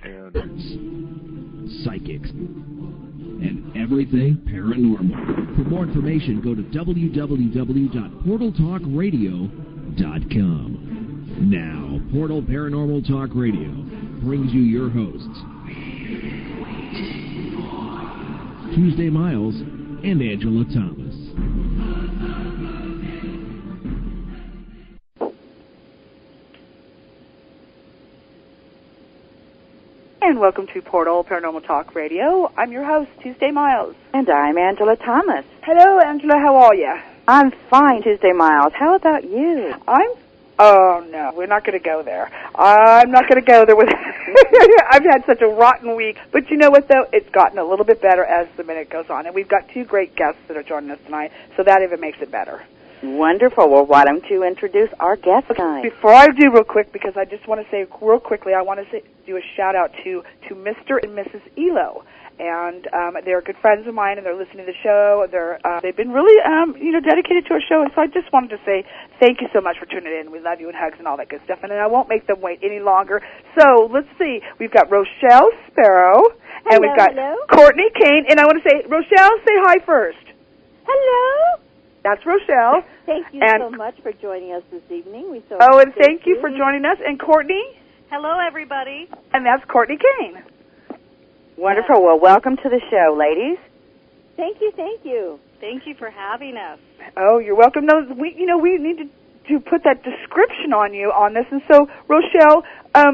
and psychics, and everything paranormal. For more information, go to www.portaltalkradio.com. Now, Portal Paranormal Talk Radio brings you your hosts, Tuesday Miles and Angela Thomas. And welcome to Portal Paranormal Talk Radio. I'm your host, Tuesday Miles. And I'm Angela Thomas. Hello, Angela. How are you? I'm fine, Tuesday Miles. How about you? Oh, no, we're not going to go there. I'm not going to go there with... I've had such a rotten week. But you know what, though? It's gotten a little bit better as the minute goes on. And we've got two great guests that are joining us tonight, so that even makes it better. Wonderful. Well, why don't you introduce our guest tonight? Before I do real quick, because I just want to say real quickly, I want to do a shout-out to Mr. and Mrs. Elo. And they're good friends of mine, and they're listening to the show. They've been really, dedicated to our show. And so I just wanted to say thank you so much for tuning in. We love you and hugs and all that good stuff. And I won't make them wait any longer. So let's see. We've got Rochelle Sparrow, and we've got Courtney Kane. And I want to say, Rochelle, say hi first. Hello. That's Rochelle. Thank you so much for joining us this evening. And thank you for joining us. And Courtney? Hello, everybody. And that's Courtney Kane. Wonderful. Well, welcome to the show, ladies. Thank you. Thank you for having us. Oh, you're welcome. No, we need to put that description on you on this. And so, Rochelle, our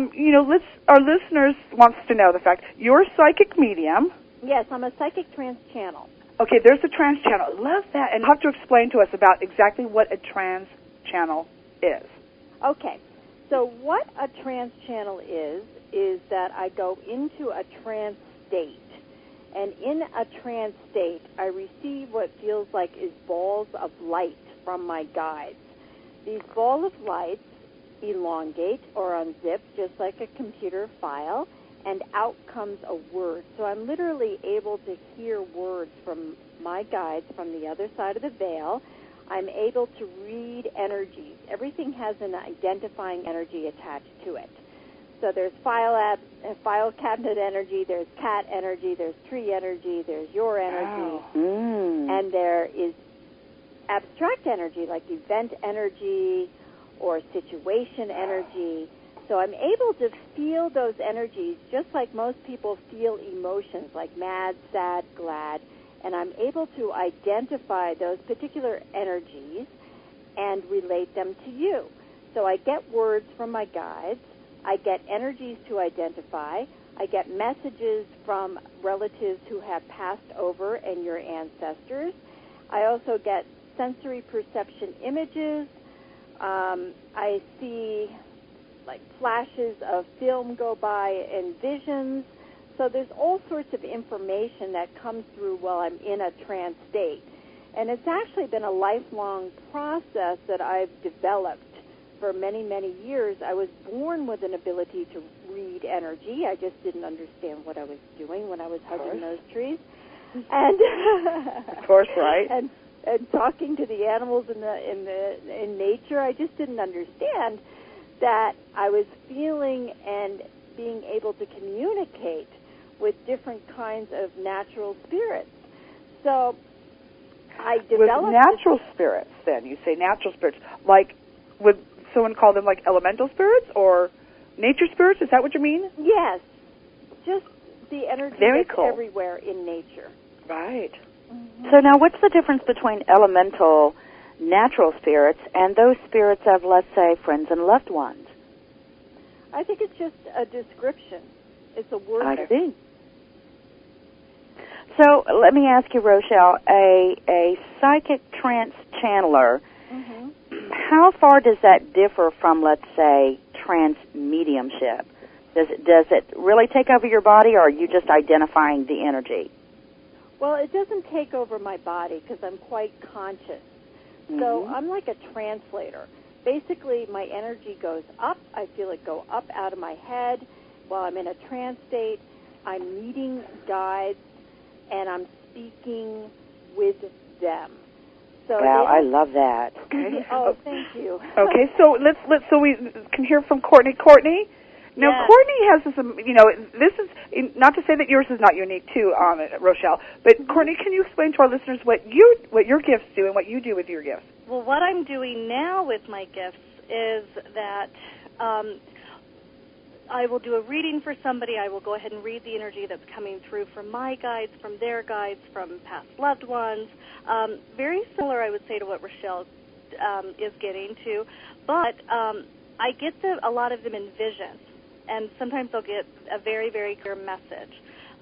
listeners wants to know the fact you're a psychic medium. Yes, I'm a psychic trance channel. Okay, there's a trance channel. Love that. And you have to explain to us about exactly what a trance channel is. Okay. So what a trance channel is that I go into a trance state. And in a trance state, I receive what feels like is balls of light from my guides. These balls of light elongate or unzip just like a computer file, and out comes a word. So I'm literally able to hear words from my guides from the other side of the veil. I'm able to read energies. Everything has an identifying energy attached to it. So there's file cabinet energy, there's cat energy, there's tree energy, there's your energy, and there is abstract energy like event energy or situation energy. So I'm able to feel those energies just like most people feel emotions like mad, sad, glad, and I'm able to identify those particular energies and relate them to you. So I get words from my guides, I get energies to identify, I get messages from relatives who have passed over and your ancestors. I also get sensory perception images. I see like flashes of film go by and visions. So there's all sorts of information that comes through while I'm in a trance state. And it's actually been a lifelong process that I've developed for many, many years. I was born with an ability to read energy. I just didn't understand what I was doing when I was hugging those trees. And of course, right. And talking to the animals in nature. I just didn't understand that I was feeling and being able to communicate with different kinds of natural spirits. So I developed... With natural spirits, then? You say natural spirits. Like, would someone call them like elemental spirits or nature spirits? Is that what you mean? Yes. Just the energy that's everywhere in nature. Right. Mm-hmm. So now what's the difference between elemental natural spirits and those spirits of, let's say, friends and loved ones? I think it's just a description. It's a word. I see. So let me ask you, Rochelle, a psychic trance channeler, how far does that differ from, let's say, trance mediumship? Does it really take over your body, or are you just identifying the energy? Well, it doesn't take over my body because I'm quite conscious. So I'm like a translator. Basically, my energy goes up. I feel it go up out of my head while I'm in a trance state. I'm meeting guides, and I'm speaking with them. So wow, I love that. Okay. Oh, thank you. Okay, so let's so we can hear from Courtney. Courtney, Now, Yes. Courtney has this, this is, not to say that yours is not unique too, Rochelle, but Courtney, can you explain to our listeners what your gifts do and what you do with your gifts? Well, what I'm doing now with my gifts is that I will do a reading for somebody. I will go ahead and read the energy that's coming through from my guides, from their guides, from past loved ones. Very similar, I would say, to what Rochelle is getting to, but I get a lot of them in visions, and sometimes I'll get a very, very clear message.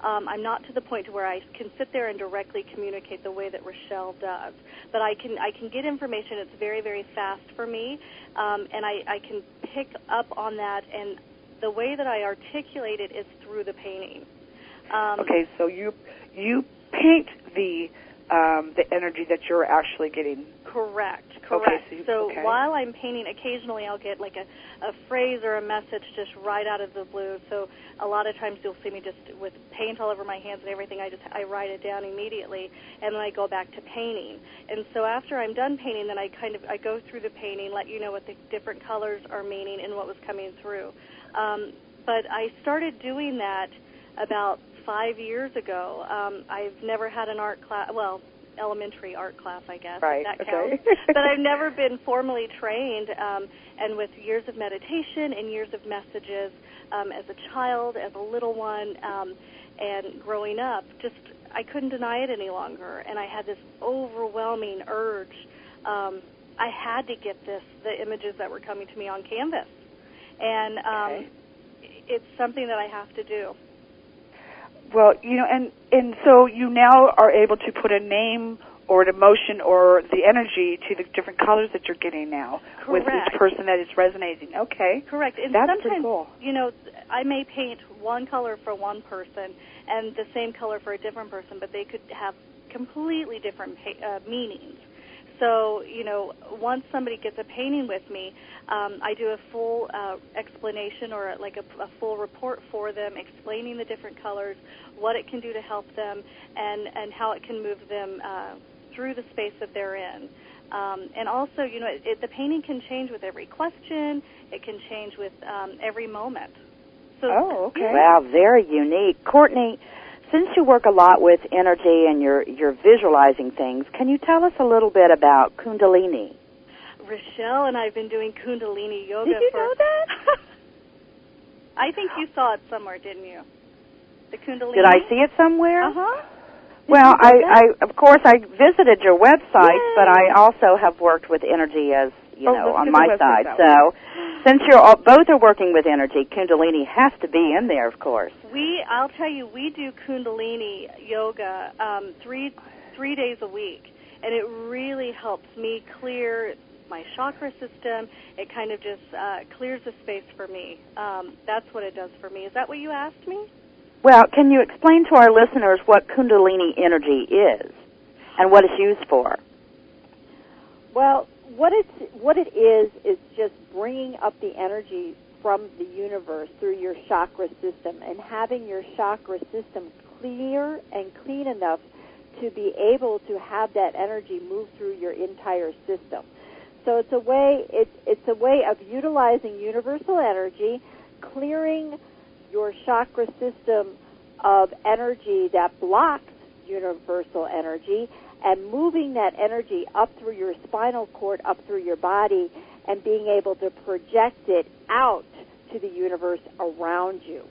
I'm not to the point to where I can sit there and directly communicate the way that Rochelle does, but I can get information. It's very, very fast for me, and I can pick up on that, and the way that I articulate it is through the painting. Okay, so you paint the energy that you're actually getting. Correct. Okay, So while I'm painting, occasionally I'll get like a phrase or a message just right out of the blue. So a lot of times you'll see me just with paint all over my hands and everything. I write it down immediately, and then I go back to painting. And so after I'm done painting, then I go through the painting, let you know what the different colors are meaning and what was coming through. But I started doing that about 5 years ago. I've never had an art class, well, elementary art class, I guess, right, if that counts. But I've never been formally trained, and with years of meditation and years of messages as a child, as a little one, and growing up, just I couldn't deny it any longer, and I had this overwhelming urge. I had to get the images that were coming to me on canvas, and it's something that I have to do. Well, and so you now are able to put a name or an emotion or the energy to the different colors that you're getting now. Correct. With each person that is resonating. Okay. Correct. And that's sometimes, pretty cool. I may paint one color for one person and the same color for a different person, but they could have completely different meanings. So, once somebody gets a painting with me, I do a full explanation or like a full report for them, explaining the different colors, what it can do to help them, and how it can move them through the space that they're in. And also, the painting can change with every question. It can change with every moment. So, okay. Wow, very unique. Courtney, since you work a lot with energy and you're visualizing things, can you tell us a little bit about Kundalini? Rochelle and I have been doing Kundalini yoga. Did you know that? I think you saw it somewhere, didn't you? The Kundalini. Did I see it somewhere? Uh-huh. Well, I of course I visited your website, but I also have worked with energy as on my side. So, since both are working with energy, Kundalini has to be in there, of course. I'll tell you, we do Kundalini yoga 3 days a week, and it really helps me clear my chakra system. It kind of just clears the space for me. That's what it does for me. Is that what you asked me? Well, can you explain to our listeners what Kundalini energy is and what it's used for? Well, what it is just bringing up the energy from the universe through your chakra system and having your chakra system clear and clean enough to be able to have that energy move through your entire system. So it's a way of utilizing universal energy, clearing your chakra system of energy that blocks universal energy, and moving that energy up through your spinal cord, up through your body, and being able to project it out to the universe around you.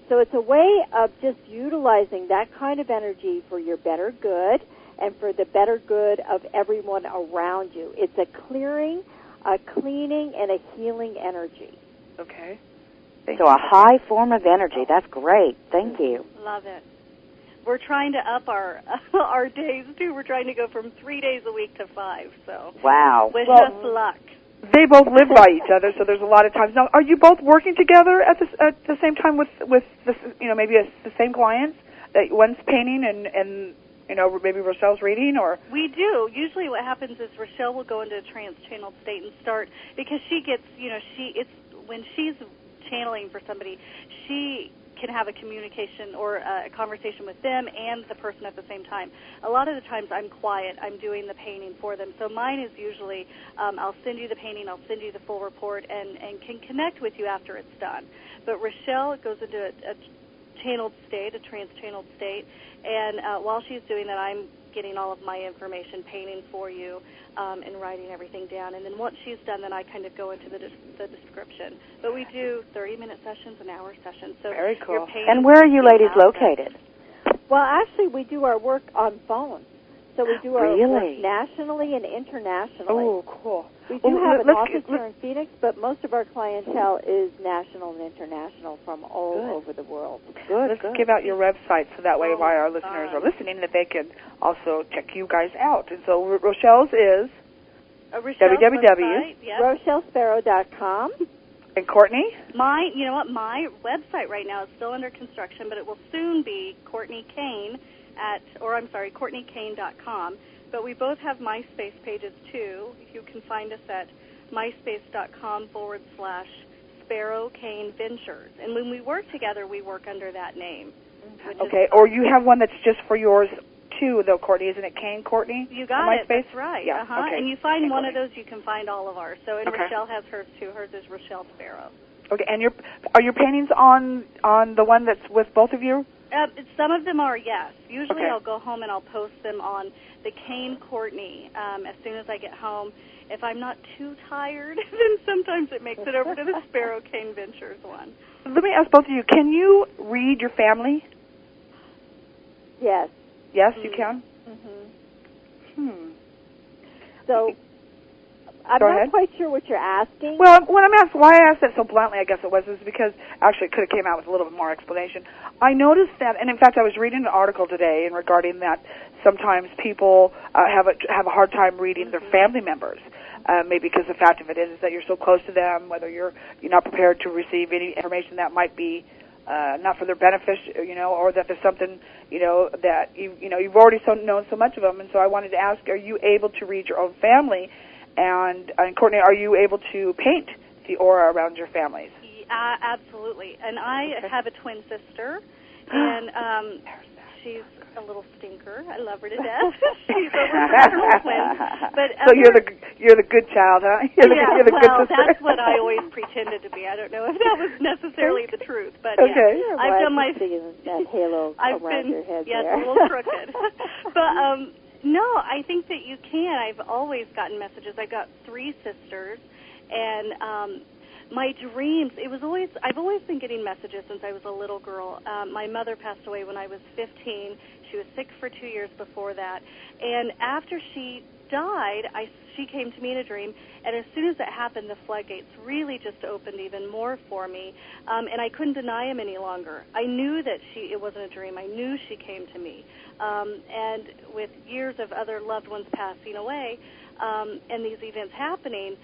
So it's a way of just utilizing that kind of energy for your better good and for the better good of everyone around you. It's a clearing, a cleaning, and a healing energy. Okay. So a high form of energy. That's great. Thank you. Love it. We're trying to up our days, too. We're trying to go from 3 days a week to 5. So wow. Wish us luck. They both live by each other, so there's a lot of times. Now, are you both working together at the same time with this, maybe the same clients? That one's painting and maybe Rochelle's reading, or? We do. Usually what happens is Rochelle will go into a trance-channeled state and start, because she gets, when she's channeling for somebody, she can have a communication or a conversation with them and the person at the same time. A lot of the times I'm quiet. I'm doing the painting for them. So mine is usually I'll send you the painting, I'll send you the full report, and can connect with you after it's done. But Rochelle goes into a channeled state, a trance-channeled state, and while she's doing that, I'm getting all of my information, painting for you, and writing everything down. And then once she's done, then I kind of go into the description. But we do 30-minute sessions, an hour sessions. So very cool. And where are you ladies located? Well, actually, we do our work on phone. So we do our work nationally and internationally. Oh, cool. We do have an office here in Phoenix, but most of our clientele is national and international from all over the world. Let's give out your website so that way while our listeners are listening that they can also check you guys out. And so Rochelle's is www.rochellesparrow.com. And Courtney? You know what? My website right now is still under construction, but it will soon be Courtney Kane CourtneyKane.com. But we both have MySpace pages too. You can find us at myspace.com/Sparrow Kane Ventures. And when we work together, we work under that name. Okay, or you have one that's just for yours too, though, Courtney. Isn't it Kane Courtney? You got it. That's right. Yeah. Okay. And you find one of those, you can find all of ours. So, and Rochelle has hers too. Hers is Rochelle Sparrow. Okay, and are your paintings on the one that's with both of you? Some of them are, yes. Usually I'll go home and I'll post them on the Kane Courtney as soon as I get home. If I'm not too tired, then sometimes it makes it over to the Sparrow Kane Ventures one. Let me ask both of you, can you read your family? Yes. Yes, you can? Mm-hmm. So, I'm not quite sure what you're asking. Well, when why I asked that so bluntly, I guess it was because, actually it could have came out with a little bit more explanation. I noticed that, and in fact I was reading an article today regarding that sometimes people have a hard time reading their family members, maybe because the fact of it is that you're so close to them, whether you're not prepared to receive any information that might be not for their benefit, or that there's something, that you've already known so much of them. And so I wanted to ask, are you able to read your own family? And Courtney, are you able to paint the aura around your families? Absolutely. And I have a twin sister, and she's a little stinker. I love her to death. She's a twin. But so you're the good child, huh? You're the good sister. That's what I always pretended to be. I don't know if that was necessarily the truth, but I've done my that halo around your head there. Yeah, it's a little crooked. But no, I think that you can. I've always gotten messages. I got 3 sisters, and my dreams, I've always been getting messages since I was a little girl. My mother passed away when I was 15. She was sick for 2 years before that. And after she died, she came to me in a dream, and as soon as that happened, the floodgates really just opened even more for me, and I couldn't deny him any longer. I knew that it wasn't a dream. I knew she came to me. And with years of other loved ones passing away, and these events happening,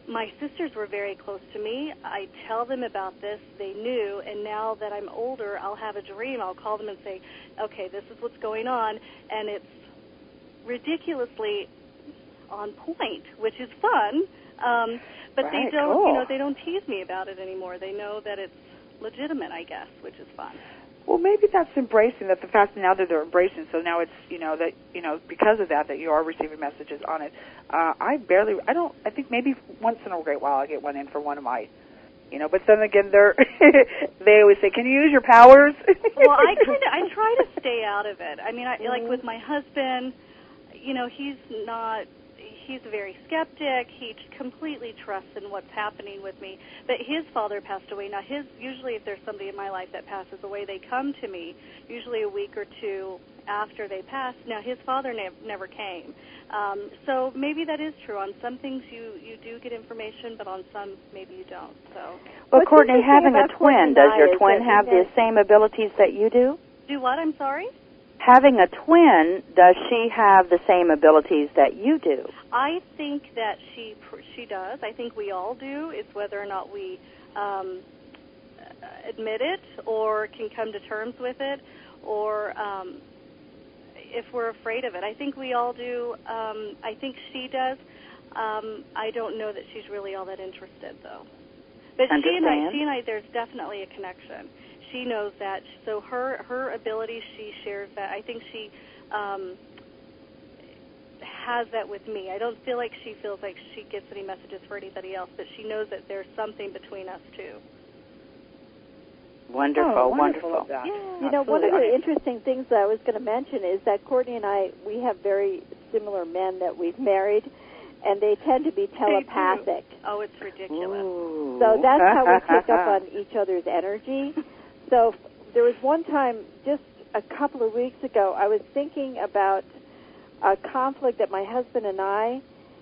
my sisters were very close to me. I tell them about this. They knew, and now that I'm older, I'll have a dream. I'll call them and say, okay, this is what's going on, and it's ridiculously on point, which is fun. But they don't, they don't tease me about it anymore. They know that it's legitimate, I guess, which is fun. Well, maybe that's embracing that the fact now that they're embracing. So now it's because of that you are receiving messages on it. I think maybe once in a great while I get one in for one of my, but then again they always say, can you use your powers? Well, I try to stay out of it. I mean, like with my husband, he's very skeptic. He completely trusts in what's happening with me. But his father passed away. Now, usually if there's somebody in my life that passes away, they come to me usually a week or two after they pass. Now, his father never came. So maybe that is true. On some things you do get information, but on some maybe you don't. So. Well, Courtney, having a twin, does your twin have the same abilities that you do? Do what? I'm sorry? Having a twin, does she have the same abilities that you do? I think that she does. I think we all do. It's whether or not we admit it or can come to terms with it, or if we're afraid of it. I think we all do. I think she does. I don't know that she's really all that interested, though. But she and I, there's definitely a connection. she knows that. So her ability, she shares that. I think she has that with me. I don't feel like she feels like she gets any messages for anybody else, but she knows that there's something between us two. Wonderful, wonderful. wonderful. Yeah. You know, one of the interesting things that I was going to mention is that Courtney and I, we have very similar men that we've married, and they tend to be telepathic. Oh, it's ridiculous. Ooh. So that's how we pick up on each other's energy. So there was one time, just a couple of weeks ago, I was thinking about a conflict that my husband and I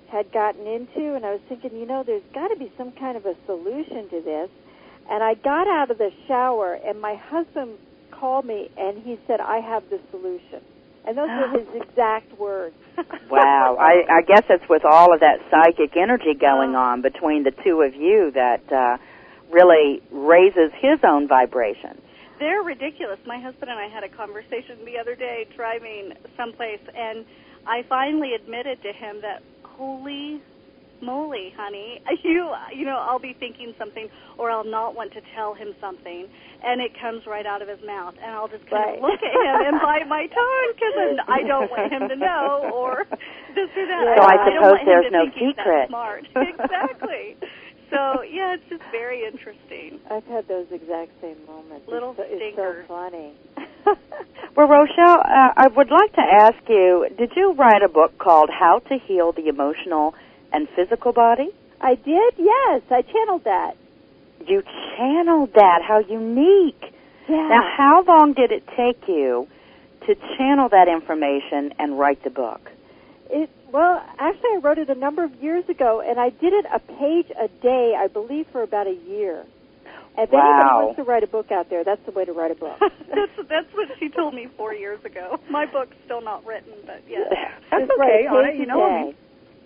had gotten into, and I was thinking, you know, there's got to be some kind of a solution to this. And I got out of the shower, and my husband called me, and he said, I have the solution. And those were his exact words. Wow. I guess it's with all of that psychic energy going on between the two of you that really raises his own vibrations. They're ridiculous. My husband and I had a conversation the other day driving someplace, and I finally admitted to him that, holy moly, honey, you know, I'll be thinking something, or I'll not want to tell him something, and it comes right out of his mouth, and I'll just kind of look at him and bite my tongue because I don't want him to know, or this or that. So I suppose there's no secret. Smart. Exactly. So, yeah, it's just very interesting. I've had those exact same moments. Little stinkers. It's so funny. Well, Rochelle, I would like to ask you, did you write a book called How to Heal the Emotional and Physical Body? I did, yes. I channeled that. You channeled that. How unique. Yeah. Now, how long did it take you to channel that information and write the book? Well, actually, I wrote it a number of years ago, and I did it a page a day, I believe, for about a year. And if anybody wants to write a book out there, that's the way to write a book. That's what she told me 4 years ago. My book's still not written, but yeah. That's okay, Anna.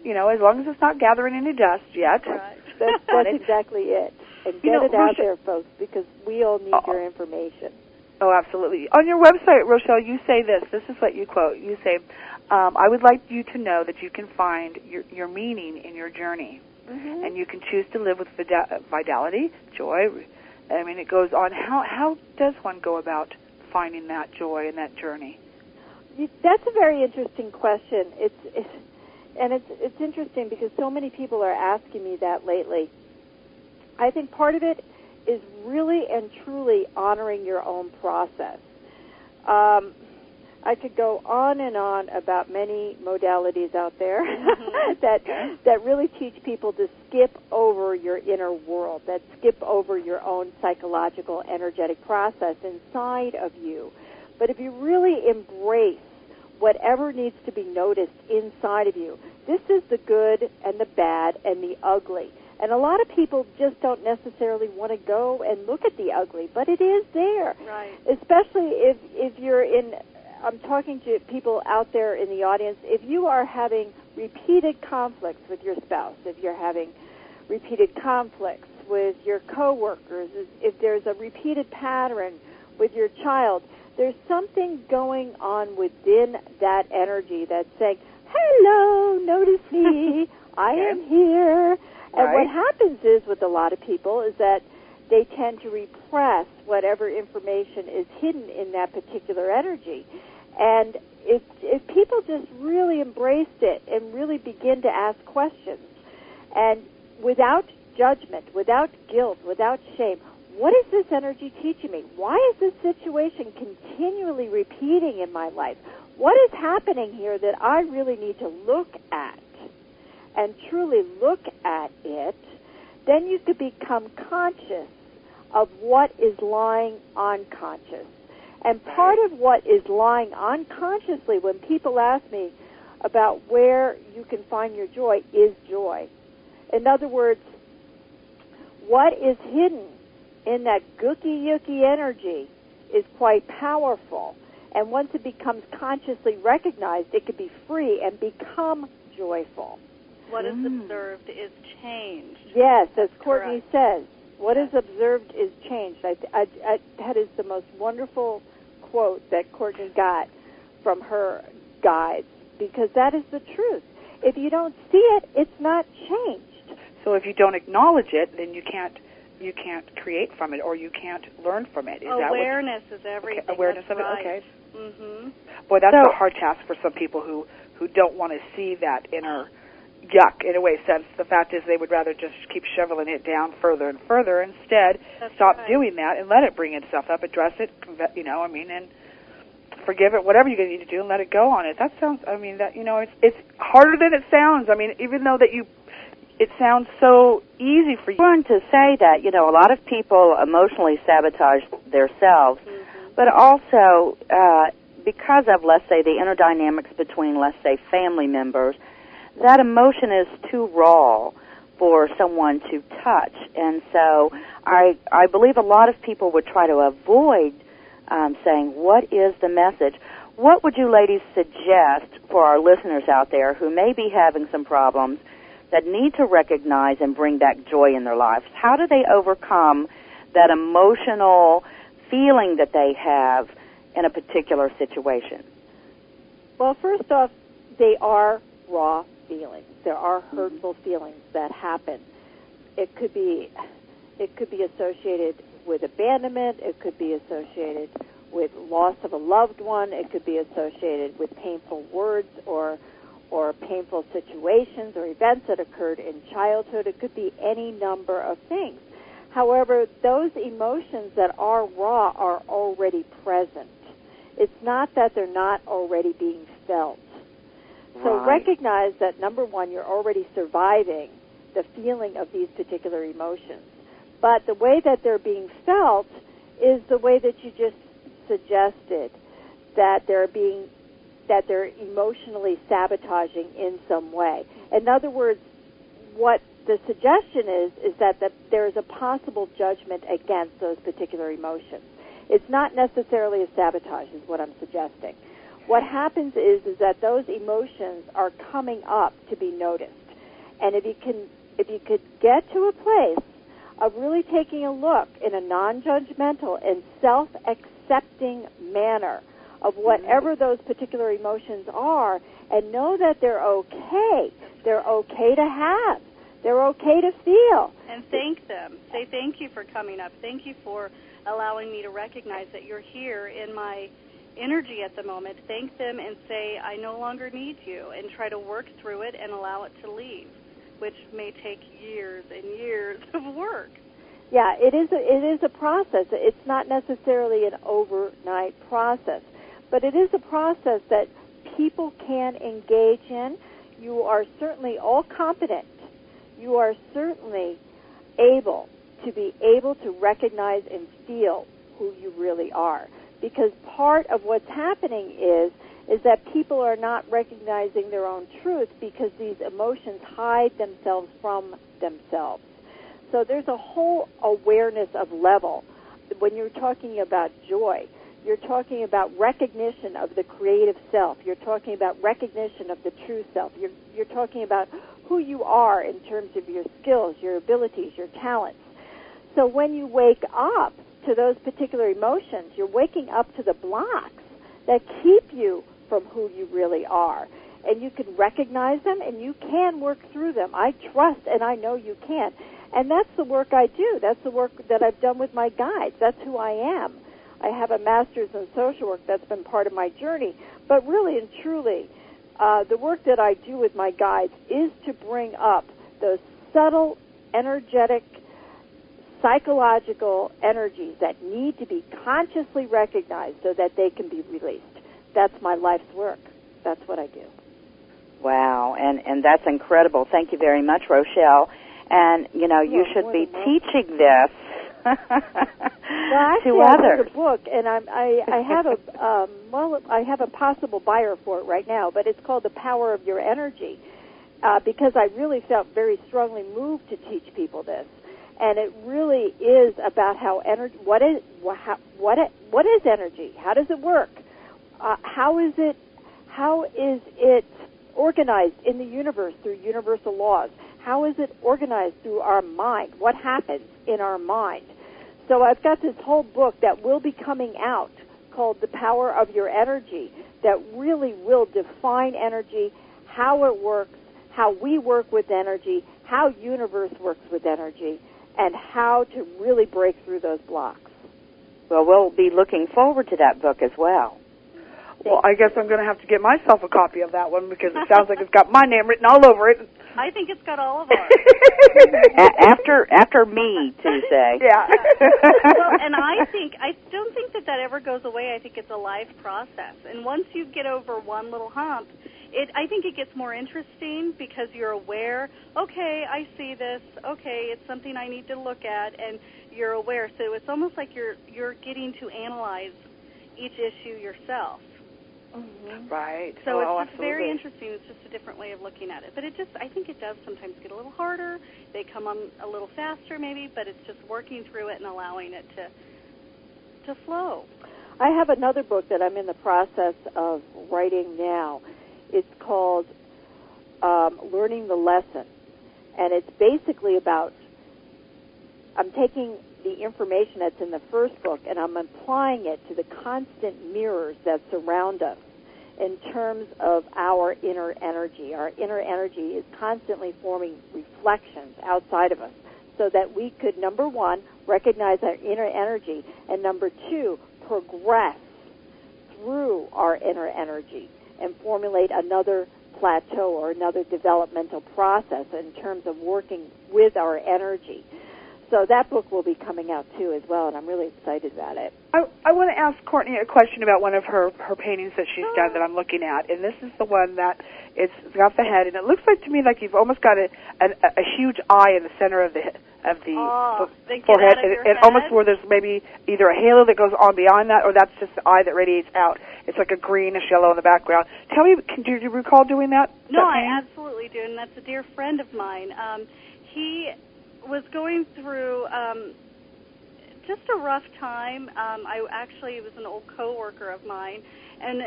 You know, as long as it's not gathering any dust yet. Right. That's exactly it. And get it out there, folks, because we all need your information. Oh, absolutely. On your website, Rochelle, you say this. This is what you quote. You say, I would like you to know that you can find your meaning in your journey. Mm-hmm. And you can choose to live with vitality, joy. I mean, it goes on. How does one go about finding that joy in that journey? That's a very interesting question. It's interesting because so many people are asking me that lately. I think part of it is really and truly honoring your own process. I could go on and on about many modalities out there that really teach people to skip over your inner world, that skip over your own psychological, energetic process inside of you. But if you really embrace whatever needs to be noticed inside of you, this is the good and the bad and the ugly. And a lot of people just don't necessarily want to go and look at the ugly, but it is there. Right. Especially if you're in, I'm talking to people out there in the audience, if you are having repeated conflicts with your spouse, if you're having repeated conflicts with your coworkers, if there's a repeated pattern with your child, there's something going on within that energy that's saying, hello, notice me, I am here. And what happens is with a lot of people is that they tend to repress whatever information is hidden in that particular energy. And if people just really embraced it and really begin to ask questions, and without judgment, without guilt, without shame, what is this energy teaching me? Why is this situation continually repeating in my life? What is happening here that I really need to look at? And truly look at it, then you could become conscious of what is lying unconscious. And part of what is lying unconsciously when people ask me about where you can find your joy is joy. In other words, what is hidden in that gooky-yucky energy is quite powerful. And once it becomes consciously recognized, it could be free and become joyful. What is observed is changed. Yes, as Courtney says, what is observed is changed. That is the most wonderful quote that Courtney got from her guides, because that is the truth. If you don't see it, it's not changed. So if you don't acknowledge it, then you can't you can't create from it, or you can't learn from it. Is awareness is everything. Okay, awareness That's of right. it. Okay. Mhm. Boy, that's a hard task for some people who don't want to see that inner yuck, in a way, sense. The fact is they would rather just keep shoveling it down further and further. Instead, stop doing that and let it bring itself up, address it, and forgive it, whatever you're going to need to do, and let it go on it. That sounds, it's harder than it sounds. I mean, even though it sounds so easy for you. I'm going to say that, a lot of people emotionally sabotage themselves, but also because of, let's say, the inner dynamics between, let's say, family members, that emotion is too raw for someone to touch. And so I believe a lot of people would try to avoid saying, what is the message? What would you ladies suggest for our listeners out there who may be having some problems that need to recognize and bring back joy in their lives? How do they overcome that emotional feeling that they have in a particular situation? Well, first off, they are raw feelings. There are hurtful feelings that happen. It could be associated with abandonment. It could be associated with loss of a loved one. It could be associated with painful words or painful situations or events that occurred in childhood. It could be any number of things. However, those emotions that are raw are already present. It's not that they're not already being felt. So recognize that, number one, you're already surviving the feeling of these particular emotions. But the way that they're being felt is the way that you just suggested, that they're emotionally sabotaging in some way. In other words, what the suggestion is that there's a possible judgment against those particular emotions. It's not necessarily a sabotage, is what I'm suggesting. What happens is that those emotions are coming up to be noticed. And if you could get to a place of really taking a look in a non-judgmental and self-accepting manner of whatever those particular emotions are, and know that they're okay. They're okay to have. They're okay to feel. And thank them. Say thank you for coming up. Thank you for allowing me to recognize that you're here in my energy at the moment. Thank them and say, I no longer need you, and try to work through it and allow it to leave, which may take years and years of work. Yeah, it is a process. It's not necessarily an overnight process, but it is a process that people can engage in. You are certainly all competent. You are certainly able to recognize and feel who you really are. Because part of what's happening is that people are not recognizing their own truth because these emotions hide themselves from themselves. So there's a whole awareness of level. When you're talking about joy, you're talking about recognition of the creative self. You're talking about recognition of the true self. You're talking about who you are in terms of your skills, your abilities, your talents. So when you wake up to those particular emotions, you're waking up to the blocks that keep you from who you really are. And you can recognize them, and you can work through them. I trust, and I know you can. And that's the work I do. That's the work that I've done with my guides. That's who I am. I have a master's in social work. That's been part of my journey. But really and truly, the work that I do with my guides is to bring up those subtle, energetic, psychological energies that need to be consciously recognized so that they can be released. That's my life's work. That's what I do. Wow, and that's incredible. Thank you very much, Rochelle. And, you should be teaching this well, actually, to others. I wrote a book, and I have I have a possible buyer for it right now, but it's called The Power of Your Energy, because I really felt very strongly moved to teach people this. And it really is about how energy. What is energy? How does it work? How is it organized in the universe through universal laws? How is it organized through our mind? What happens in our mind? So I've got this whole book that will be coming out called The Power of Your Energy that really will define energy, how it works, how we work with energy, how universe works with energy. and how to really break through those blocks. Well, we'll be looking forward to that book as well. Well, I guess I'm going to have to get myself a copy of that one because it sounds like it's got my name written all over it. I think it's got all of ours. After me, Tuesday. Yeah. Well, and I don't think that ever goes away. I think it's a life process. And once you get over one little hump, I think it gets more interesting because you're aware, okay, I see this, okay, it's something I need to look at, and you're aware. So it's almost like you're getting to analyze each issue yourself. Mm-hmm. Right. So it's very interesting. It's just a different way of looking at it. But I think it does sometimes get a little harder. They come on a little faster maybe, but it's just working through it and allowing it to flow. I have another book that I'm in the process of writing now. It's called Learning the Lesson. And it's basically about, I'm taking the information that's in the first book and I'm applying it to the constant mirrors that surround us in terms of our inner energy. Our inner energy is constantly forming reflections outside of us so that we could, number one, recognize our inner energy, and number two, progress through our inner energy and formulate another plateau or another developmental process in terms of working with our energy. So that book will be coming out, too, as well, and I'm really excited about it. I want to ask Courtney a question about one of her paintings that she's done that I'm looking at, and this is the one that it's got the head, and it looks like to me like you've almost got a huge eye in the center of the forehead, and almost where there's maybe either a halo that goes on beyond that, or that's just the eye that radiates out. It's like a greenish yellow in the background. Tell me, do you recall doing that? No, I absolutely do, and that's a dear friend of mine. He was going through just a rough time. It was an old coworker of mine, and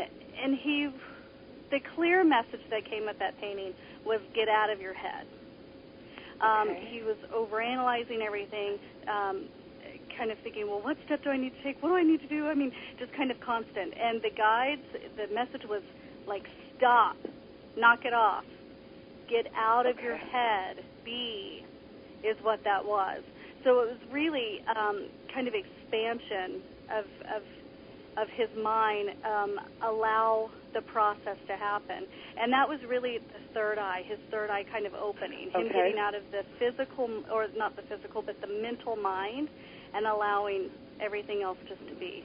the clear message that came with that painting was get out of your head. He was overanalyzing everything, kind of thinking, well, what step do I need to take? What do I need to do? I mean, just kind of constant. And the message was like, stop, knock it off, get out of your head, be, is what that was. So it was really kind of expansion of his mind, allow the process to happen. And that was really the third eye, his third eye kind of opening, him getting out of the physical, or not the physical, but the mental mind, and allowing everything else just to be.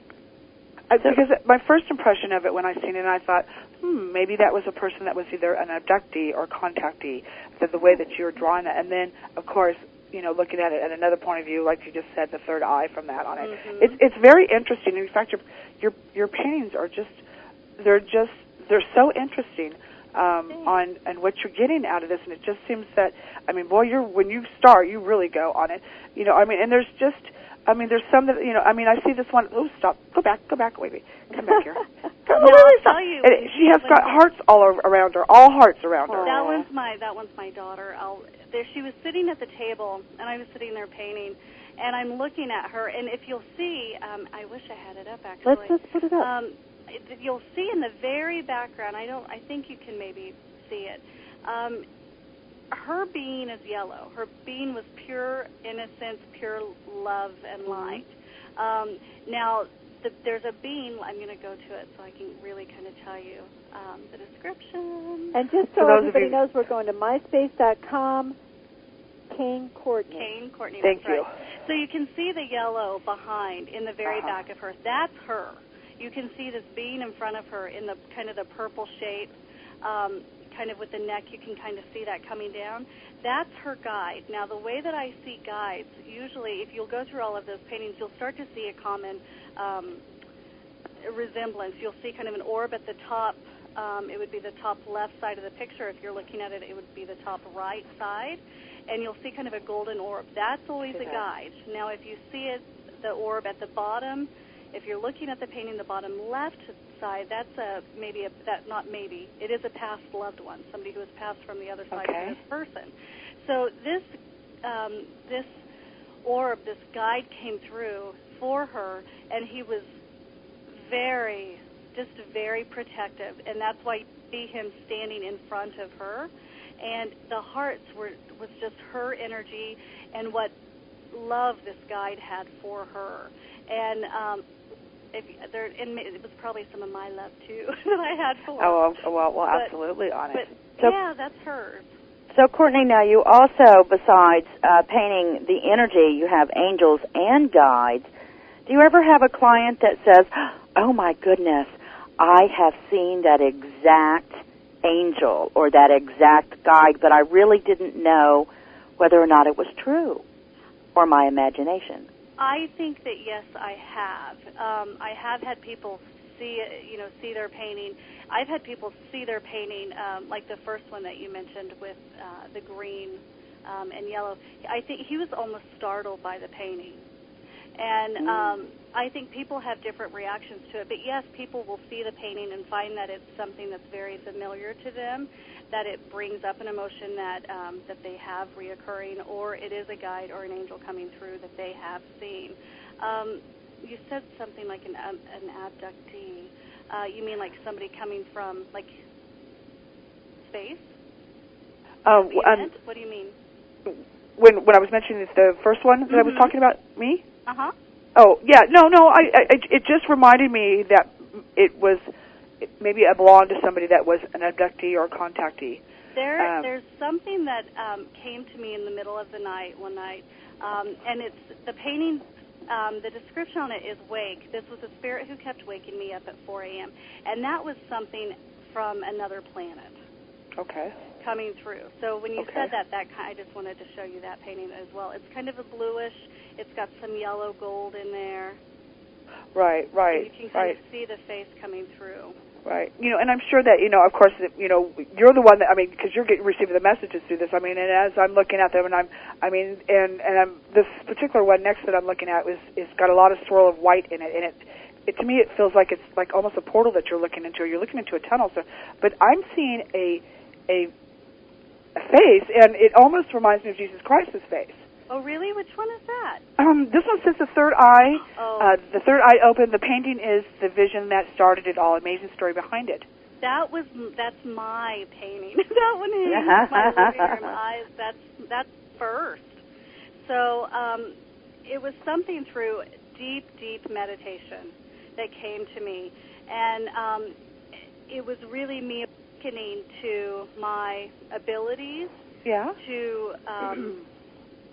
Because my first impression of it when I seen it, I thought, maybe that was a person that was either an abductee or contactee, the way that you were drawing it. And then, of course, looking at it at another point of view, like you just said, the third eye from that on it. Mm-hmm. It's very interesting. In fact, your paintings are they're so interesting on what you're getting out of this, and it just seems that, when you start, you really go on it. And there's some that, I see this one. Oh, stop! Go back, wait, come back here. I'll tell you. She has got hearts all around her, all hearts around her. That one's my daughter. She was sitting at the table, and I was sitting there painting, and I'm looking at her, and if you'll see, I wish I had it up actually. Let's put it up. You'll see in the very background. I think you can maybe see it. Her being is yellow. Her being was pure innocence, pure love and light. Now, there's a being. I'm going to go to it so I can really kind of tell you the description. And just so everybody knows, we're going to myspace.com, Kane Courtney. Kane Courtney, Thank you. Right. So you can see the yellow behind in the very back of her. That's her. You can see this being in front of her in the kind of the purple shape, kind of with the neck. You can kind of see that coming down. That's her guide. Now, the way that I see guides, usually if you'll go through all of those paintings, you'll start to see a common resemblance. You'll see kind of an orb at the top. It would be the top left side of the picture. If you're looking at it, it would be the top right side. And you'll see kind of a golden orb. That's always a guide. Now, if you see it, the orb at the bottom, if you're looking at the painting, the bottom left side, that's it is a past loved one, somebody who has passed from the other side of this person. So this orb, this guide came through for her, and he was very protective, and that's why you see him standing in front of her. And the hearts was just her energy, and what love this guide had for her. And it was probably some of my love, too, that I had for her. Oh, well, absolutely on it. So, yeah, that's hers. So, Courtney, now you also, besides painting the energy, you have angels and guides. Do you ever have a client that says, oh, my goodness, I have seen that exact angel or that exact guide, but I really didn't know whether or not it was true or my imagination? I think that, yes, I have. I have had people see their painting. I've had people see their painting, like the first one that you mentioned with the green and yellow. I think he was almost startled by the painting. And I think people have different reactions to it. But, yes, people will see the painting and find that it's something that's very familiar to them, that it brings up an emotion that they have reoccurring, or it is a guide or an angel coming through that they have seen. You said something like an abductee. You mean like somebody coming from, like, space? What do you mean? When I was mentioning the first one that I was talking about, me? Uh-huh. Oh, yeah. No, it just reminded me that maybe I belonged to somebody that was an abductee or a contactee. There's something that came to me in the middle of the night one night, and it's the painting. The description on it is wake. This was a spirit who kept waking me up at 4 a.m., and that was something from another planet. Okay. Coming through. So when you said that, I just wanted to show you that painting as well. It's kind of a bluish. It's got some yellow gold in there. Right. And you can kind of see the face coming through. Right. And I'm sure that, of course, you're the one that, because you're receiving the messages through this. And as I'm looking at them, and this particular one next that I'm looking at is got a lot of swirl of white in it, and it to me it feels like it's like almost a portal that you're looking into, or you're looking into a tunnel. So, but I'm seeing a face, and it almost reminds me of Jesus Christ's face. Oh, really? Which one is that? This one says the third eye. Oh. The third eye open. The painting is the vision that started it all. Amazing story behind it. That's my painting. That one is my living room eyes. That's first. So it was something through deep meditation that came to me, and it was really me awakening to my abilities. Yeah. To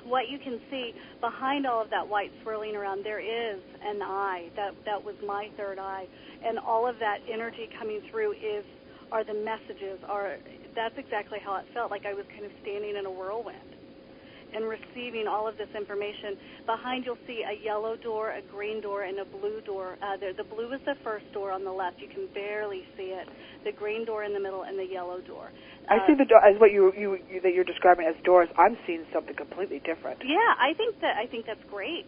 what you can see behind all of that white swirling around, there is an eye. That was my third eye, and all of that energy coming through are the messages. That's exactly how it felt, like I was kind of standing in a whirlwind and receiving all of this information. Behind you'll see a yellow door, a green door, and a blue door. The blue is the first door on the left. You can barely see it. The green door in the middle, and the yellow door. I see the door as what that you're describing as doors. I'm seeing something completely different. Yeah, I think that's great.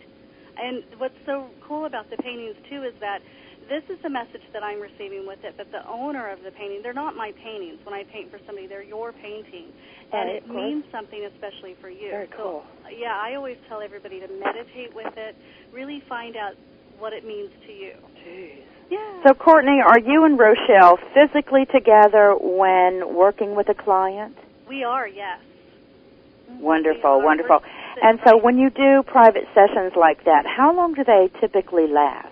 And what's so cool about the paintings too is that this is the message that I'm receiving with it, but the owner of the painting, they're not my paintings. When I paint for somebody, they're your painting. And it means something especially for you. Very cool. So, yeah, I always tell everybody to meditate with it, really find out what it means to you. Jeez. Yeah. So, Courtney, are you and Rochelle physically together when working with a client? We are, yes. Wonderful. And so when you do private sessions like that, how long do they typically last?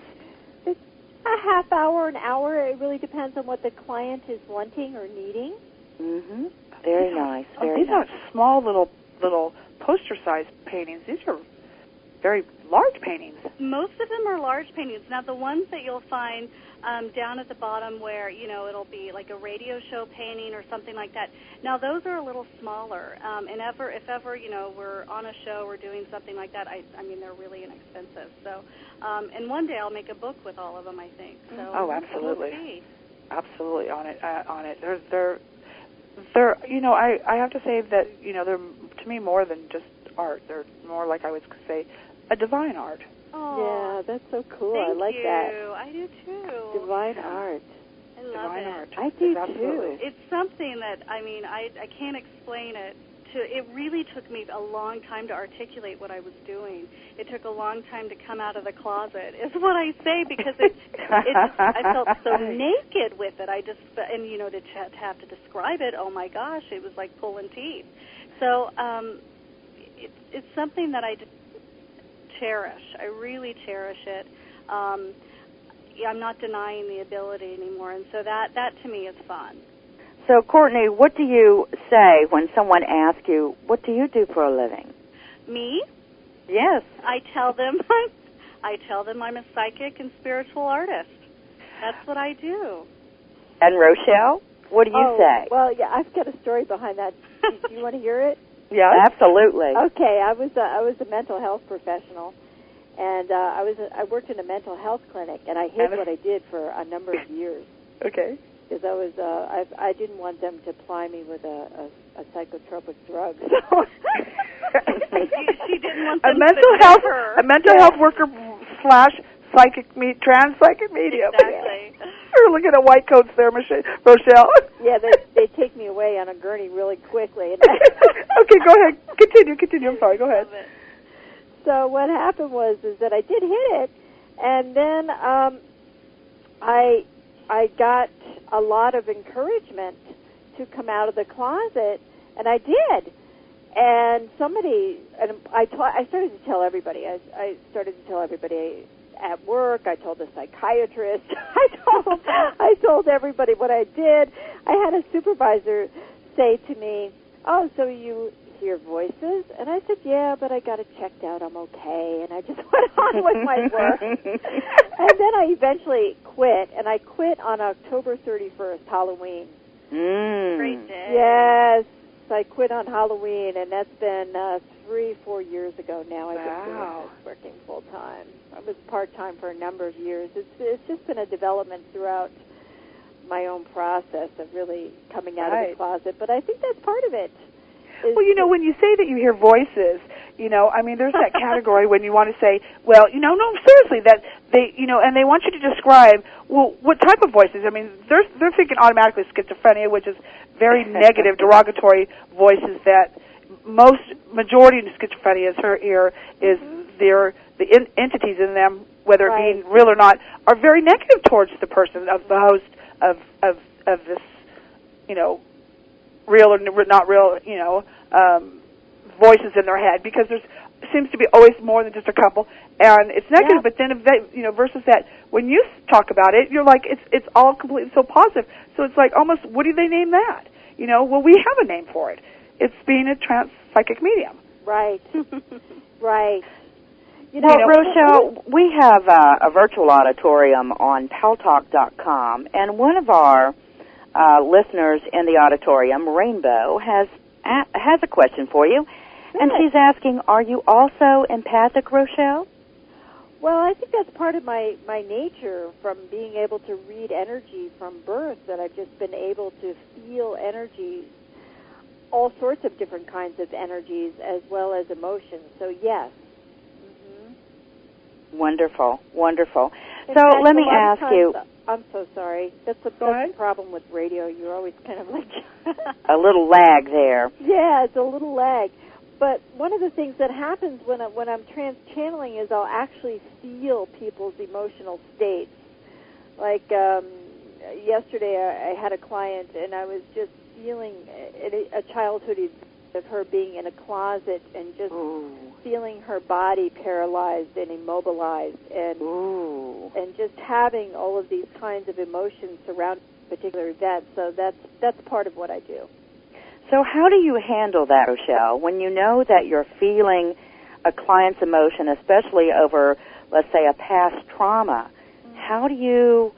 It's a half hour, an hour. It really depends on what the client is wanting or needing. Mm-hmm. Very nice. These aren't small little poster-sized paintings. These are very large paintings. Most of them are large paintings. Now, the ones that you'll find down at the bottom where, it'll be like a radio show painting or something like that. Now, those are a little smaller. And if ever, we're on a show or doing something like that, I mean, they're really inexpensive. So, and one day I'll make a book with all of them, I think. So, oh, absolutely. We'll see. Absolutely on it. They're I have to say that, they're, to me, more than just art. They're more like, I would say, a divine art. Oh, yeah, that's so cool. Thank I like you. that. I do too. Divine art. I love divine it. art. I do Absolutely. too. It's something that, I can't explain it. It really took me a long time to articulate what I was doing. It took a long time to come out of the closet, is what I say, because I felt so naked with it. To have to describe it, oh my gosh, it was like pulling teeth. So it's something that I just cherish. I really cherish it. I'm not denying the ability anymore, and so that to me is fun. So, Courtney, what do you say when someone asks you, what do you do for a living? Me? Yes. I tell them I'm a psychic and spiritual artist. That's what I do. And Rochelle, what do you say? Well, yeah, I've got a story behind that. Do you want to hear it? Yeah, absolutely. Okay, I was a mental health professional, and I worked in a mental health clinic, and I hid what I did for a number of years. Okay. Because I didn't want them to ply me with a psychotropic drug. So she didn't want a them mental to health her. a mental health worker / trans psychic medium. Exactly. You're looking at white coats there, Rochelle. Yeah, they take me away on a gurney really quickly. Okay, go ahead. Continue. I'm sorry. Go ahead. So what happened was that I did hit it, and then I got a lot of encouragement to come out of the closet, and I did. And I started to tell everybody. I started to tell everybody at work. I told the psychiatrist. I told everybody what I did. I had a supervisor say to me, "Oh, so you hear voices?" And I said, "Yeah, but I got it checked out. I'm okay." And I just went on with my work. And then I eventually quit, and I quit on October 31st, Halloween. Great day. Yes, I quit on Halloween, and that's been 3-4 years ago now. I've been doing this, working full time. I was part time for a number of years. It's just been a development throughout my own process of really coming out of the closet. But I think that's part of it. Well, when you say that you hear voices, there's that category when you want to say, well, no, seriously, that they, and they want you to describe, well, what type of voices. I mean, they're thinking automatically schizophrenia, which is very negative, derogatory voices that majority of schizophrenia is the entities in them, whether it being real or not, are very negative towards the person, of the host of this, real or not real, voices in their head, because there seems to be always more than just a couple, and it's negative. But then, versus that, when you talk about it, you're like, it's all completely so positive. So it's like almost, what do they name that? Well, we have a name for it. It's being a trans psychic medium. Right. Right. Rochelle, we have a virtual auditorium on paltalk.com, and one of our listeners in the auditorium, Rainbow, has a question for you. Good. And she's asking, are you also empathic, Rochelle? Well, I think that's part of my nature from being able to read energy from birth, that I've just been able to feel energies, all sorts of different kinds of energies, as well as emotions. So, yes. Mm-hmm. Wonderful. So fact, let me ask you. I'm so sorry. That's the problem with radio. You're always kind of like a little lag there. Yeah, it's a little lag. But one of the things that happens when I'm trans-channeling is I'll actually feel people's emotional states. Like yesterday, I had a client, and I was just feeling a childhood of her being in a closet and just feeling her body paralyzed and immobilized, and just having all of these kinds of emotions surrounding a particular event. So that's part of what I do. So how do you handle that, Rochelle, when you know that you're feeling a client's emotion, especially over, let's say, a past trauma? Mm-hmm. How do you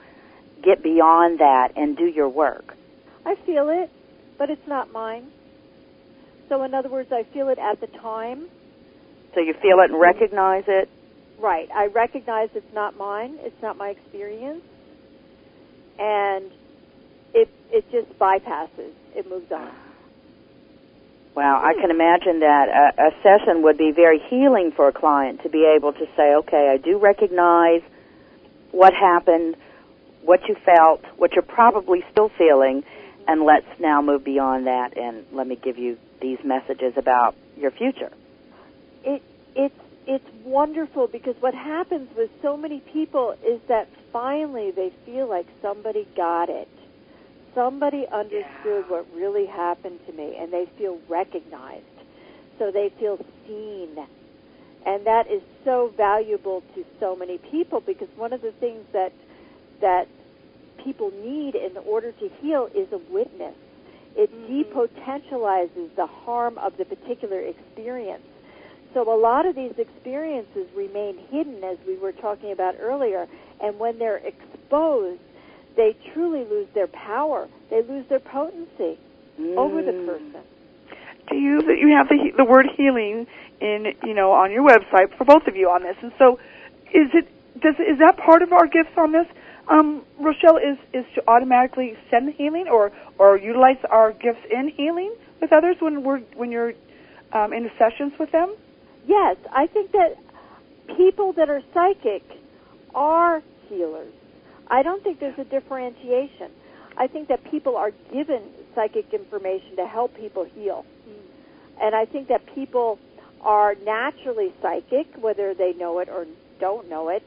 get beyond that and do your work? I feel it, but it's not mine. So in other words, I feel it at the time. So you feel it and recognize it? Right. I recognize it's not mine. It's not my experience. And it just bypasses. It moves on. Wow, I can imagine that a session would be very healing for a client to be able to say, okay, I do recognize what happened, what you felt, what you're probably still feeling, and let's now move beyond that and let me give you these messages about your future. It's wonderful, because what happens with so many people is that finally they feel like somebody got it. Somebody understood what really happened to me, and they feel recognized. So they feel seen. And that is so valuable to so many people, because one of the things that people need in order to heal is a witness. It depotentializes the harm of the particular experience. So a lot of these experiences remain hidden, as we were talking about earlier, and when they're exposed, they truly lose their power. They lose their potency over the person. Do you have the word healing in on your website for both of you on this? And so, is that part of our gifts on this? Rochelle, is to automatically send the healing or utilize our gifts in healing with others when you're in the sessions with them? Yes, I think that people that are psychic are healers. I don't think there's a differentiation. I think that people are given psychic information to help people heal. And I think that people are naturally psychic, whether they know it or don't know it,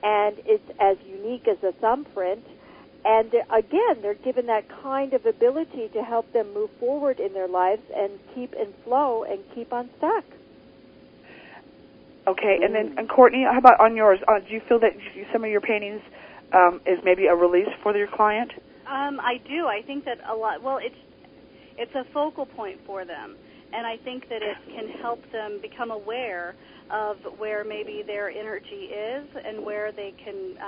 and it's as unique as a thumbprint. And again, they're given that kind of ability to help them move forward in their lives and keep in flow and keep unstuck. Okay, and Courtney, how about on yours? Do you feel that some of your paintings is maybe a release for your client? I do. I think that a lot. Well, it's a focal point for them, and I think that it can help them become aware of where maybe their energy is and where they can,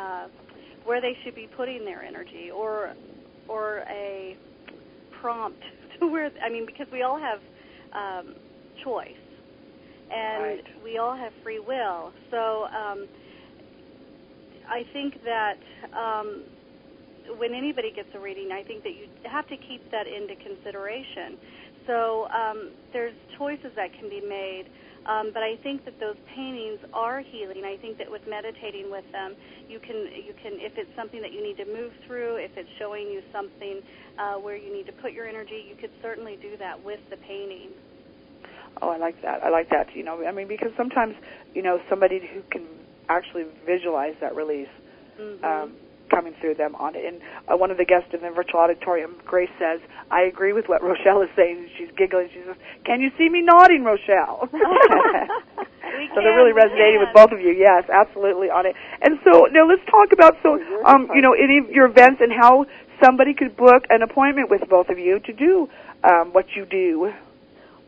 where they should be putting their energy, or a prompt to where. I mean, because we all have choice. And we all have free will. So I think that when anybody gets a reading, I think that you have to keep that into consideration. So there's choices that can be made, but I think that those paintings are healing. I think that with meditating with them, you can if it's something that you need to move through, if it's showing you something where you need to put your energy, you could certainly do that with the painting. Oh, I like that. Because sometimes, somebody who can actually visualize that release coming through them on it. And one of the guests in the virtual auditorium, Grace, says, I agree with what Rochelle is saying. She's giggling. She says, can you see me nodding, Rochelle? So they're really resonating with both of you. Yes, absolutely on it. And so now let's talk about, any of your events and how somebody could book an appointment with both of you to do what you do.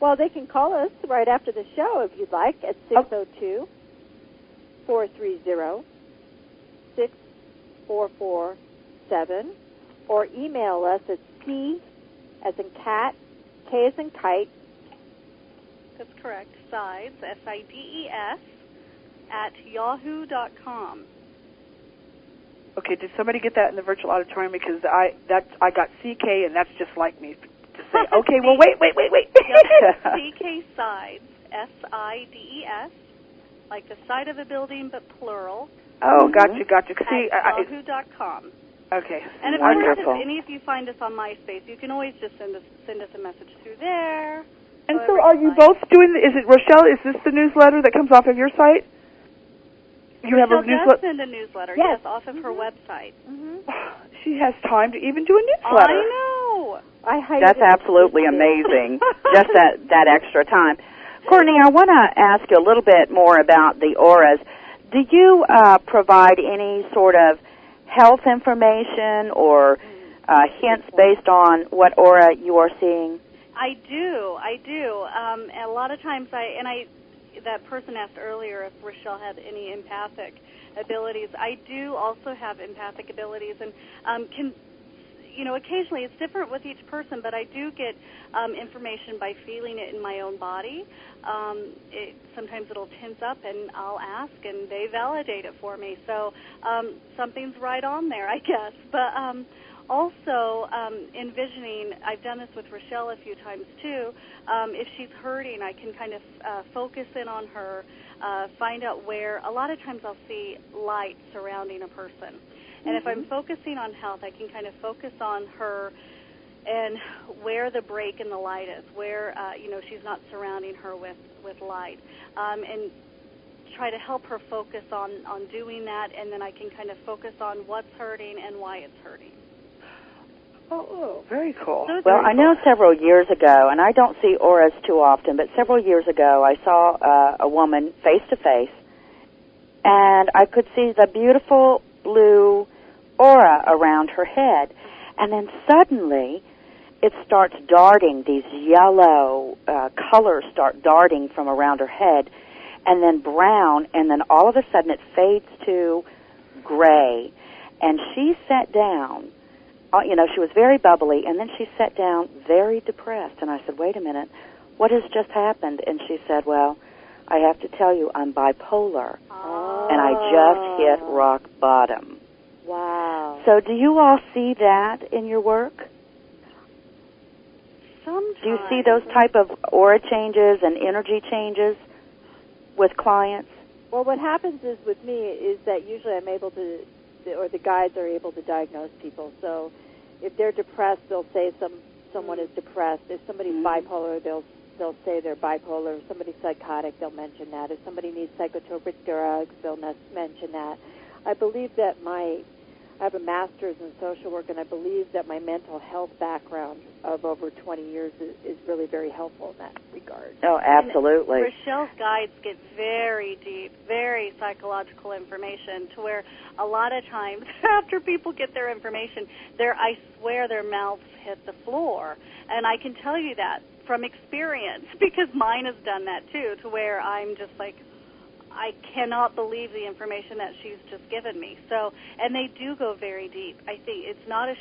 Well, they can call us right after the show, if you'd like, at 602-430-6447, or email us at P as in cat, K as in kite. That's correct. Sides, SIDES, at yahoo.com. Okay, did somebody get that in the virtual auditorium? Because I got CK, and that's just like me. To say, okay, well, wait. CK Sides, SIDES, like the side of a building, but plural. Oh, gotcha. See, yahoo.com. Okay. And of course, if any of you find us on MySpace, you can always just send us a message through there. And so are you both doing, is it, Rochelle, is this the newsletter that comes off of your site? You have a newsletter? Does send a newsletter, yes off of her website. She has time to even do a newsletter. I know. That's absolutely amazing. Just that extra time. Courtney, I want to ask you a little bit more about the auras. Do you provide any sort of health information or hints based on what aura you are seeing? I do. A lot of times that person asked earlier if Rochelle had any empathic abilities. I do also have empathic abilities, and occasionally it's different with each person, but I do get information by feeling it in my own body. Sometimes it'll tense up, and I'll ask, and they validate it for me. So something's right on there, I guess. But also, envisioning, I've done this with Rochelle a few times too. If she's hurting, I can kind of focus in on her, find out where. A lot of times I'll see light surrounding a person. And if I'm focusing on health, I can kind of focus on her and where the break in the light is, where, she's not surrounding her with light. And try to help her focus on doing that, and then I can kind of focus on what's hurting and why it's hurting. Oh, very cool. So Well, I know several years ago, and I don't see auras too often, but several years ago I saw a woman face to face, and I could see the beautiful blue aura around her head, and then suddenly it starts darting, these yellow colors start darting from around her head, and then brown, and then all of a sudden it fades to gray, and she sat down. She was very bubbly, and then she sat down very depressed. And I said, wait a minute, what has just happened? And she said, well, I have to tell you, I'm bipolar, and I just hit rock bottom. Wow. So do you all see that in your work? Sometimes. Do you see those type of aura changes and energy changes with clients? Well, what happens is with me is that usually I'm able to, or the guides are able to diagnose people. So if they're depressed, they'll say someone is depressed. If somebody's bipolar, they'll say they're bipolar. If somebody's psychotic, they'll mention that. If somebody needs psychotropic drugs, they'll mention that. I believe that I have a master's in social work, and I believe that my mental health background of over 20 years is really very helpful in that regard. Oh, absolutely. And Rochelle's guides get very deep, very psychological information, to where a lot of times after people get their information, I swear their mouths hit the floor. And I can tell you that from experience, because mine has done that too, to where I'm just like, I cannot believe the information that she's just given me. So, and they do go very deep. I think it's not a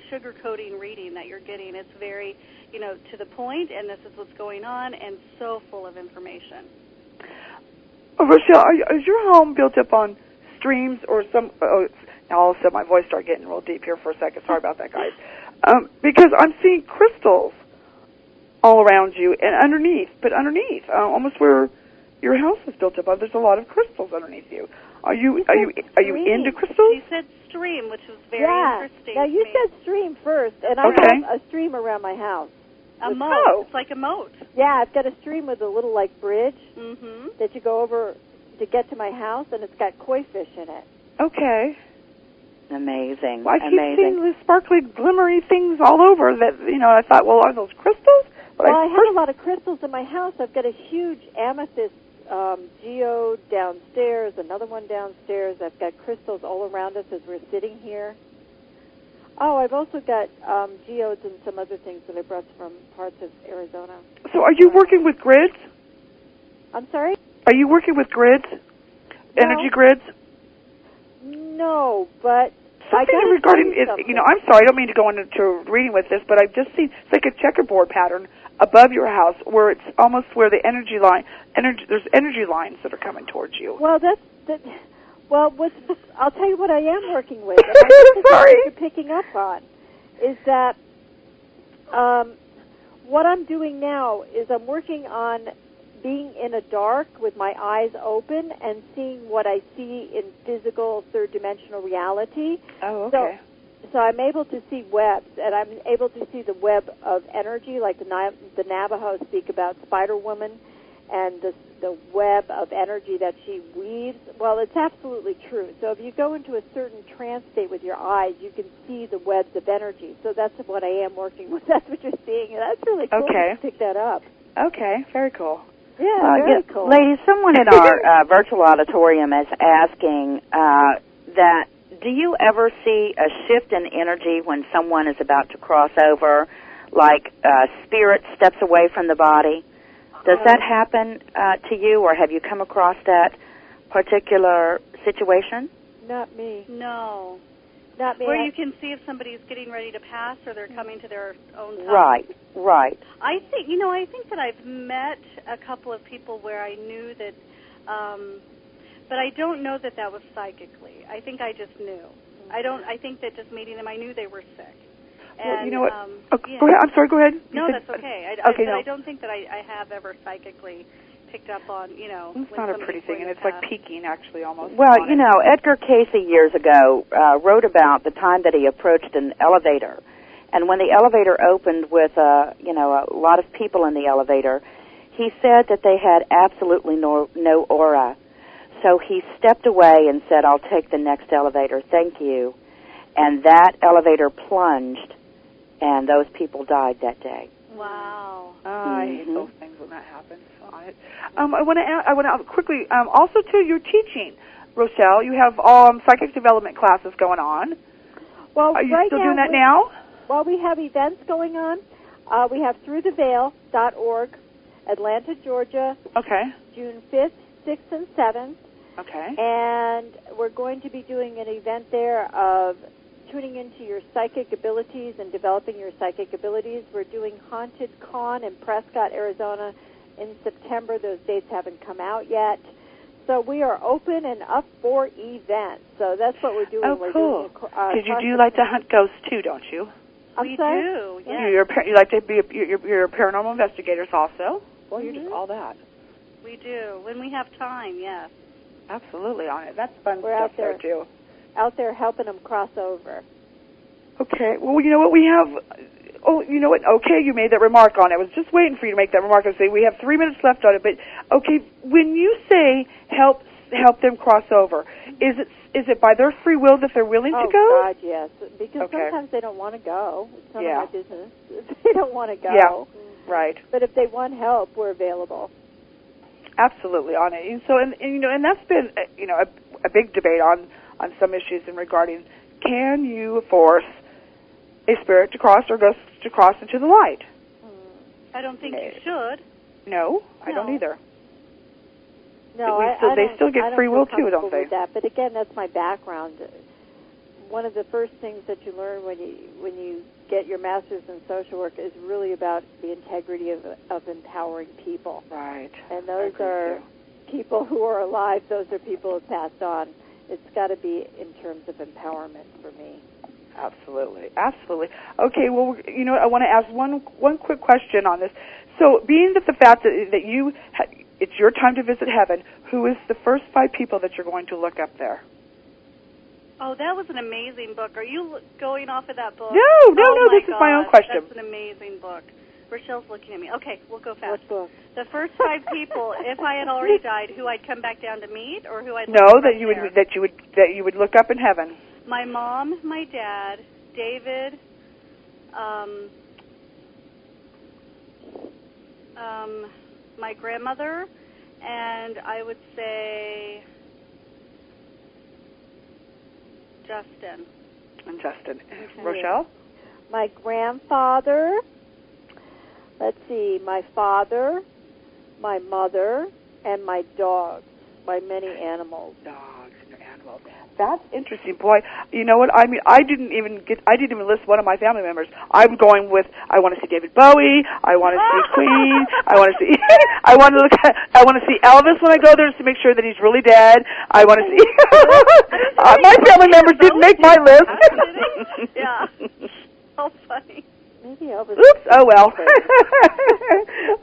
sugar-coating reading that you're getting. It's very, to the point, and this is what's going on, and so full of information. Rochelle, is your home built up on streams or some? Now all of a sudden my voice started getting real deep here for a second. Sorry about that, guys. Because I'm seeing crystals all around you and underneath, almost where your house is built up. There's a lot of crystals underneath you. Are you into crystals? You said stream, which was very interesting. Now you said stream first, and I have a stream around my house. A moat. It's like a moat. Yeah, I've got a stream with a little bridge that you go over to get to my house, and it's got koi fish in it. Okay. Amazing. Well, I keep seeing these sparkly, glimmery things all over that, I thought, well, are those crystals? But I have a lot of crystals in my house. I've got a huge amethyst geode downstairs, another one downstairs. I've got crystals all around us as we're sitting here. Oh, I've also got geodes and some other things that I brought from parts of Arizona. So are you working with grids? I'm sorry? Are you working with grids? Energy grids? No, but something regarding I'm sorry, I don't mean to go into reading with this, but I've just seen it's like a checkerboard pattern above your house where it's almost where the there's energy lines that are coming towards you. Well, I'll tell you what I am working with. And I think sorry. what you're picking up on is that what I'm doing now is I'm working on being in a dark with my eyes open and seeing what I see in physical third-dimensional reality. Oh, okay. So I'm able to see webs, and I'm able to see the web of energy, like the Navajo speak about Spider Woman, and the web of energy that she weaves. Well, it's absolutely true. So if you go into a certain trance state with your eyes, you can see the webs of energy. So that's what I am working with. That's what you're seeing, and that's really cool to pick that up. Okay, very cool. Yeah, very cool. Ladies, someone in our virtual auditorium is asking that do you ever see a shift in energy when someone is about to cross over, like spirit steps away from the body? Does that happen to you, or have you come across that particular situation? Not me. No. Not me. Where you can see if somebody's getting ready to pass or they're coming to their own time. Right. I think that I've met a couple of people where I knew that, but I don't know that was psychically. I think I just knew. I think that just meeting them, I knew they were sick. And, well, you know what? Go ahead. I'm sorry, go ahead. No, that's okay. I don't think that I have ever psychically picked up on, It's not a pretty thing, and it's like peaking, actually, almost. Well, Edgar Cayce years ago wrote about the time that he approached an elevator. And when the elevator opened with, a lot of people in the elevator, he said that they had absolutely no aura. So he stepped away and said, I'll take the next elevator, thank you. And that elevator plunged and those people died that day. Wow. I hate those things when that happens. I want to quickly, also too, you're teaching, Rochelle. You have psychic development classes going on. Well, Are you right still now, doing that now? Well, we have events going on. We have throughtheveil.org, Atlanta, Georgia, Okay. June 5th, 6th, and 7th. Okay. And we're going to be doing an event there of tuning into your psychic abilities and developing your psychic abilities. We're doing Haunted Con in Prescott, Arizona in September. Those dates haven't come out yet. So we are open and up for events. So that's what we're doing. Oh, we're cool. doing Because you do like to hunt ghosts too, don't you? We do, yes. You like to be you're paranormal investigators also. Well, you're just all that. We do. When we have time, yes. Absolutely on it. That's fun We're stuff out there. too. Out there helping them cross over. Okay. Well, you know what we have. Oh, you know what? Okay, you made that remark on it. I was just waiting for you to make that remark. I say we have 3 minutes left on it. But okay, when you say help them cross over, is it by their free will that they're willing to go? Oh God, yes. Because Okay. sometimes they don't want to go. It's none Yeah. of my business. They don't want to go. Yeah. Right. But if they want help, we're available. Absolutely on it. And so, and that's been a big debate on some issues in regarding, can you force a spirit to cross or ghost to cross into the light? I don't think you should. No, I don't No. either. No, They still get I don't free will feel too, don't comfortable they? with that. But again, that's my background. One of the first things that you learn when you get your master's in social work is really about the integrity of empowering people. Right. And those agree are with people who are alive. Those are people who have passed on. It's got to be in terms of empowerment for me. Absolutely, absolutely. Okay, well, I want to ask one quick question on this. So, being that the fact that you it's your time to visit heaven, who is the first 5 people that you're going to look up there? Oh, that was an amazing book. Are you going off of that book? No, this is my own question. That's an amazing book. Rochelle's looking at me. Okay, we'll go fast. What book? The first 5 people, if I had already died, who I'd come back down to meet, or who I'd No, look that up you there? would that you would look up in heaven. My mom, my dad, David, my grandmother, and I would say Justin. And Justin. Rochelle? My grandfather. Let's see. My father, my mother, and my dogs. My many animals. Dogs and animals. That's interesting, boy. You know what? I mean, I didn't even list one of my family members. I'm going with, I want to see David Bowie. I want to see Queen. I want to see. I want to see Elvis when I go there, just to make sure that he's really dead. I want to see. My family members didn't make my list. Yeah. So funny. Maybe Elvis. Oops. Oh well.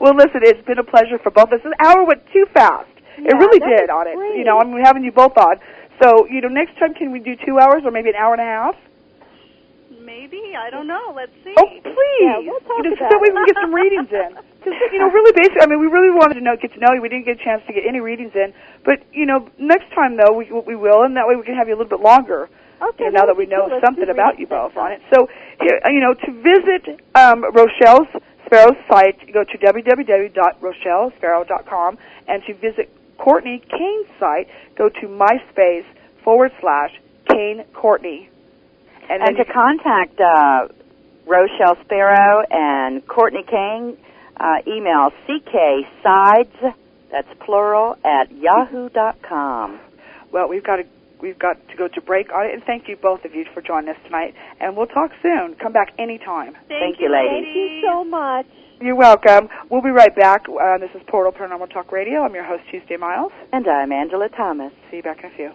Well, listen, it's been a pleasure for both of us. This hour went too fast. It really that did was on it. great. I'm having you both on. So, next time, can we do 2 hours or maybe an hour and a half? Maybe. I don't know. Let's see. Oh, please. Yeah, we'll talk So about that way we can get some readings in. Because, really basically, I mean, we really wanted to get to know you. We didn't get a chance to get any readings in. But, next time, though, we will, and that way we can have you a little bit longer. Okay. Now that we know Let's something do about you readings both on next it. So, to visit Rochelle Sparrow's site, go to www.rochellesparrow.com, and to visit Courtney Kane's site, go to MySpace/Kane Courtney. And to contact Rochelle Sparrow and Courtney Kane, email cksides, that's plural, at yahoo.com. Well, we've got to go to break on it, and thank you both of you for joining us tonight. And we'll talk soon. Come back anytime. Thank you, ladies. Thank you so much. You're welcome. We'll be right back. This is Portal Paranormal Talk Radio. I'm your host, Tuesday Miles. And I'm Angela Thomas. See you back in a few.